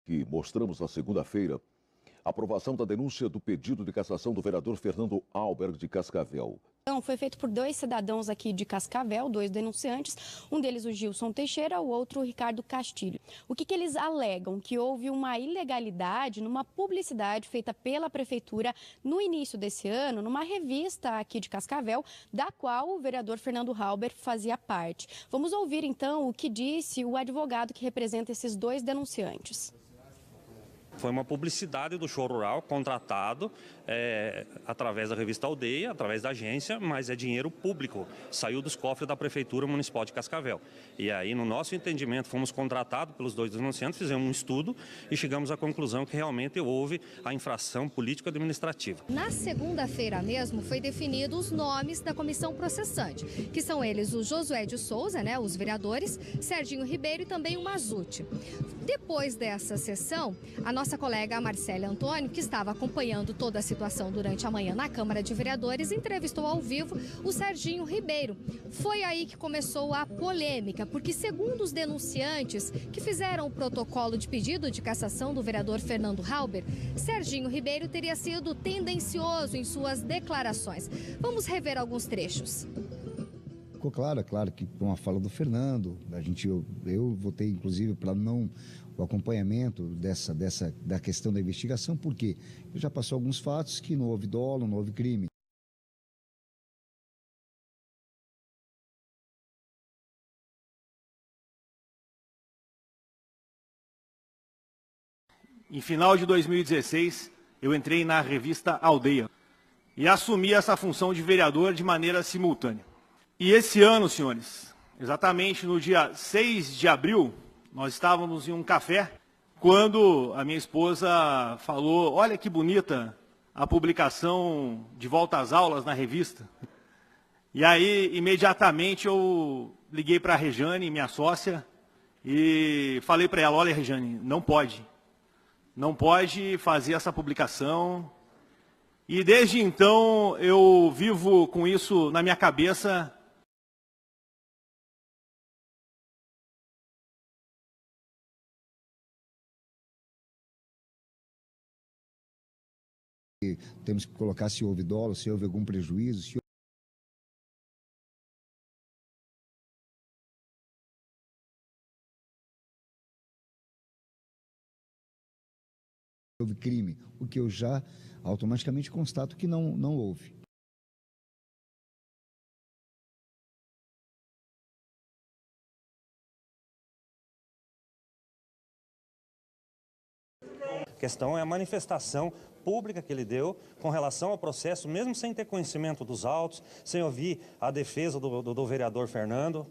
que mostramos na segunda-feira, a aprovação da denúncia do pedido de cassação do vereador Fernando Halberg de Cascavel. Foi feito por dois cidadãos aqui de Cascavel, dois denunciantes, um deles o Gilson Teixeira, o outro o Ricardo Castilho. O que eles alegam? Que houve uma ilegalidade numa publicidade feita pela prefeitura no início desse ano, numa revista aqui de Cascavel, da qual o vereador Fernando Halberg fazia parte. Vamos ouvir então o que disse o advogado que representa esses dois denunciantes. Foi uma publicidade do show rural contratado através da revista Aldeia, através da agência, mas é dinheiro público, saiu dos cofres da Prefeitura Municipal de Cascavel. E aí, no nosso entendimento, fomos contratados pelos dois denunciantes, fizemos um estudo e chegamos à conclusão que realmente houve a infração político-administrativa. Na segunda-feira mesmo, foi definido os nomes da comissão processante, que são eles o Josué de Souza, os vereadores, Serginho Ribeiro e também o Mazzuti. Depois dessa sessão, a nossa colega Marcela Antônio, que estava acompanhando toda a situação durante a manhã na Câmara de Vereadores, entrevistou ao vivo o Serginho Ribeiro. Foi aí que começou a polêmica, porque segundo os denunciantes que fizeram o protocolo de pedido de cassação do vereador Fernando Halberg, Serginho Ribeiro teria sido tendencioso em suas declarações. Vamos rever alguns trechos. Ficou claro, é claro que com a fala do Fernando, eu votei inclusive para não o acompanhamento da questão da investigação, porque já passou alguns fatos que não houve dolo, não houve crime. Em final de 2016, eu entrei na revista Aldeia e assumi essa função de vereador de maneira simultânea. E esse ano, senhores, exatamente no dia 6 de abril, nós estávamos em um café, quando a minha esposa falou, olha que bonita a publicação de volta às aulas na revista. E aí, imediatamente, eu liguei para a Rejane, minha sócia, e falei para ela, olha, Rejane, não pode fazer essa publicação. E desde então, eu vivo com isso na minha cabeça. Temos que colocar se houve dolo, se houve algum prejuízo, se houve crime, o que eu já automaticamente constato que não houve. A questão é a manifestação pública que ele deu com relação ao processo, mesmo sem ter conhecimento dos autos, sem ouvir a defesa do vereador Fernando,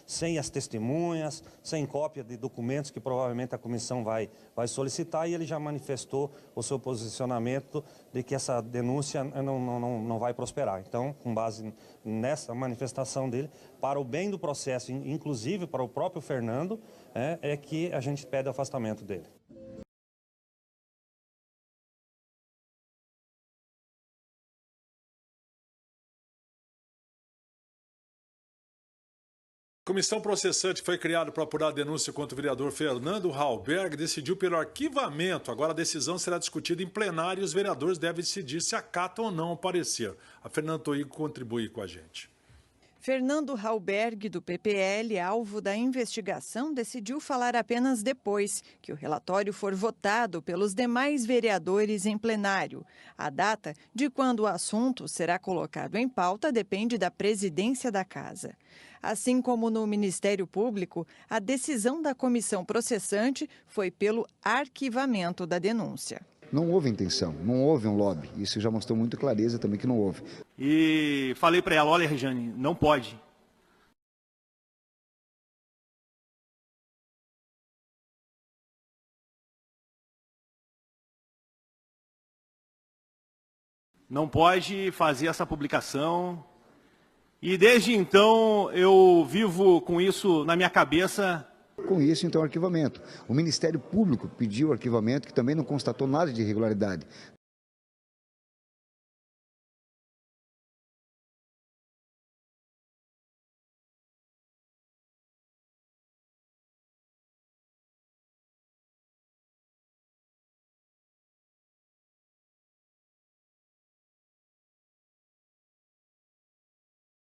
sem as testemunhas, sem cópia de documentos que provavelmente a comissão vai solicitar, e ele já manifestou o seu posicionamento de que essa denúncia não vai prosperar. Então, com base nessa manifestação dele, para o bem do processo, inclusive para o próprio Fernando, é que a gente pede o afastamento dele. A comissão processante foi criada para apurar a denúncia contra o vereador Fernando Halberg, decidiu pelo arquivamento. Agora a decisão será discutida em plenário e os vereadores devem decidir se acatam ou não o parecer. A Fernanda Toigo contribui com a gente. Fernando Halberg, do PPL, alvo da investigação, decidiu falar apenas depois que o relatório for votado pelos demais vereadores em plenário. A data de quando o assunto será colocado em pauta depende da presidência da Casa. Assim como no Ministério Público, a decisão da comissão processante foi pelo arquivamento da denúncia. Não houve intenção, não houve um lobby. Isso já mostrou muito clareza também que não houve. E falei para ela, olha, Rejane, não pode. Não pode fazer essa publicação. E desde então eu vivo com isso na minha cabeça. Com isso, então, arquivamento. O Ministério Público pediu arquivamento, que também não constatou nada de irregularidade.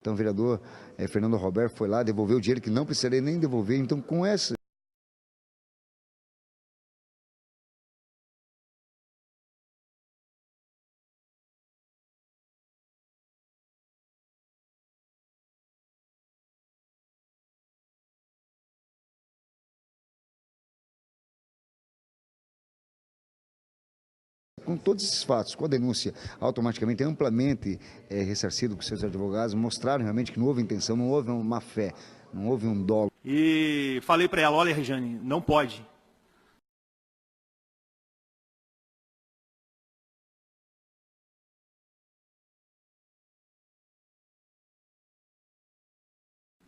Então o vereador Fernando Halberg foi lá, devolveu o dinheiro que não precisaria nem devolver. Então com essa... Com todos esses fatos, com a denúncia automaticamente amplamente ressarcido com seus advogados, mostraram realmente que não houve intenção, não houve uma má fé, não houve um dolo. E falei para ela, olha, Rejane, não pode.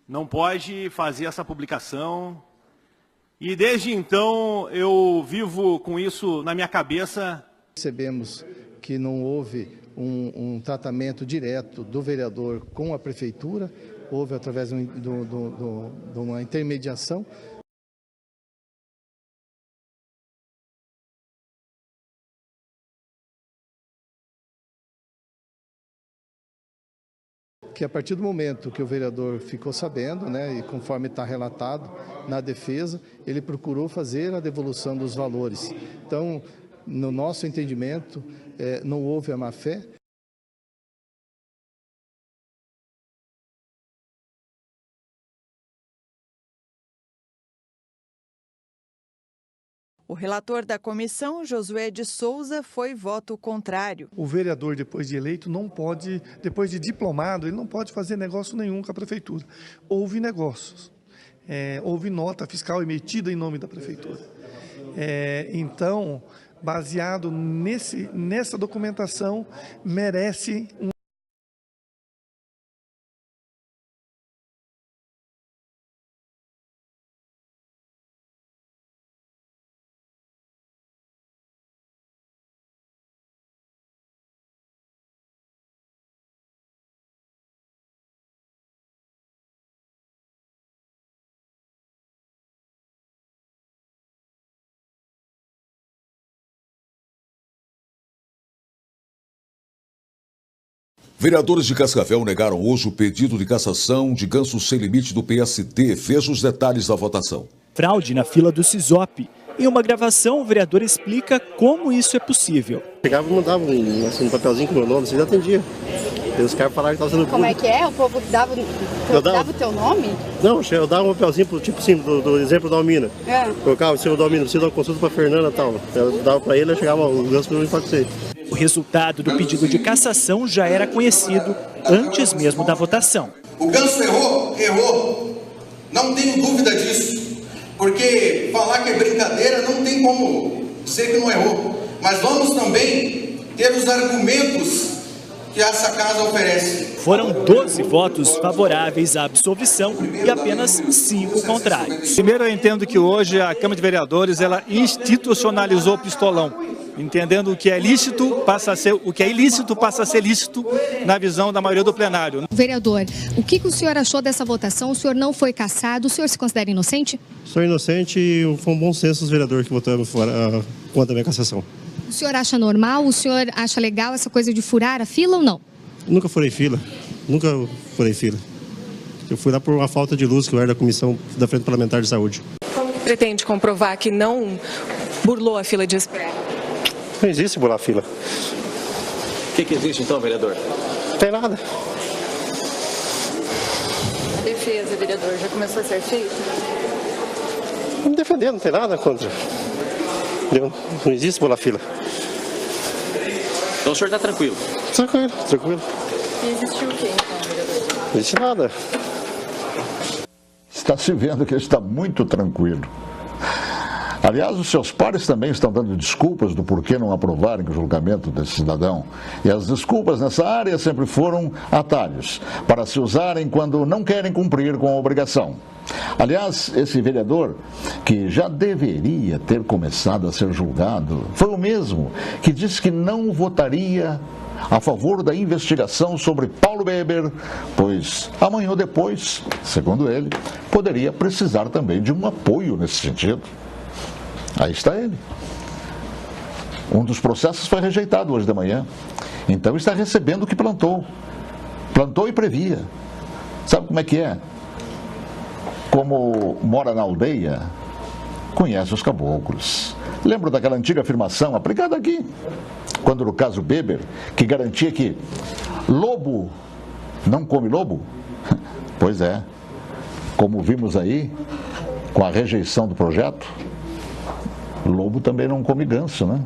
Não pode fazer essa publicação. E desde então eu vivo com isso na minha cabeça. Percebemos que não houve um tratamento direto do vereador com a prefeitura, houve através de uma intermediação. Que a partir do momento que o vereador ficou sabendo, né, e conforme está relatado na defesa, ele procurou fazer a devolução dos valores. Então, no nosso entendimento, não houve a má-fé. O relator da comissão, Josué de Souza, foi voto contrário. O vereador, depois de eleito, não pode, depois de diplomado, ele não pode fazer negócio nenhum com a prefeitura. Houve negócios, houve nota fiscal emitida em nome da prefeitura. Então, baseado nessa documentação, merece um... Vereadores de Cascavel negaram hoje o pedido de cassação de Ganso Sem Limite do PSD. Veja os detalhes da votação. Fraude na fila do Sisop. Em uma gravação, o vereador explica como isso é possível. Chegava e mandava um papelzinho com o meu nome, vocês atendiam. E os caras falaram que estava sendo Como é que é? O povo dava o teu nome? Não, eu dava um papelzinho, tipo assim, do exemplo da Almina. Colocava, senhor da Almina, precisa dar uma consulta para a Fernanda e tal. Eu dava para ele, eu chegava, o Ganso para mim pode ser. O resultado do pedido de cassação já era conhecido antes mesmo da votação. O Ganso errou. Não tenho dúvida disso. Porque falar que é brincadeira não tem como dizer que não errou. Mas vamos também ter os argumentos que essa casa oferece. Foram 12 votos favoráveis à absolvição e apenas 5 contrários. Primeiro, eu entendo que hoje a Câmara de Vereadores ela institucionalizou o pistolão. Entendendo o que é lícito passa a ser, o que é ilícito passa a ser lícito na visão da maioria do plenário. Vereador, o que o senhor achou dessa votação? O senhor não foi cassado, o senhor se considera inocente? Sou inocente e foi um bom senso os vereadores que votaram contra a minha cassação. O senhor acha normal, o senhor acha legal essa coisa de furar a fila ou não? Nunca furei fila. Eu fui lá por uma falta de luz que eu era da Comissão da Frente Parlamentar de Saúde. Como pretende comprovar que não burlou a fila de espera? Não existe burlar a fila. O que existe então, vereador? Não tem nada. A defesa, vereador, já começou a ser feita? Não me defender, não tem nada contra. Não existe burlar a fila. Então o senhor está tranquilo? Tranquilo. E existiu o que então, vereador? Não existe nada. Está se vendo que ele está muito tranquilo. Aliás, os seus pares também estão dando desculpas do porquê não aprovarem o julgamento desse cidadão. E as desculpas nessa área sempre foram atalhos, para se usarem quando não querem cumprir com a obrigação. Aliás, esse vereador, que já deveria ter começado a ser julgado, foi o mesmo que disse que não votaria a favor da investigação sobre Paulo Weber, pois amanhã ou depois, segundo ele, poderia precisar também de um apoio nesse sentido. Aí está ele. Um dos processos foi rejeitado hoje de manhã. Então está recebendo o que plantou. Plantou e previa. Sabe como é que é? Como mora na aldeia, conhece os caboclos. Lembro daquela antiga afirmação aplicada aqui, quando no caso Weber, que garantia que lobo não come lobo? Pois é, como vimos aí, com a rejeição do projeto, lobo também não come ganso, né?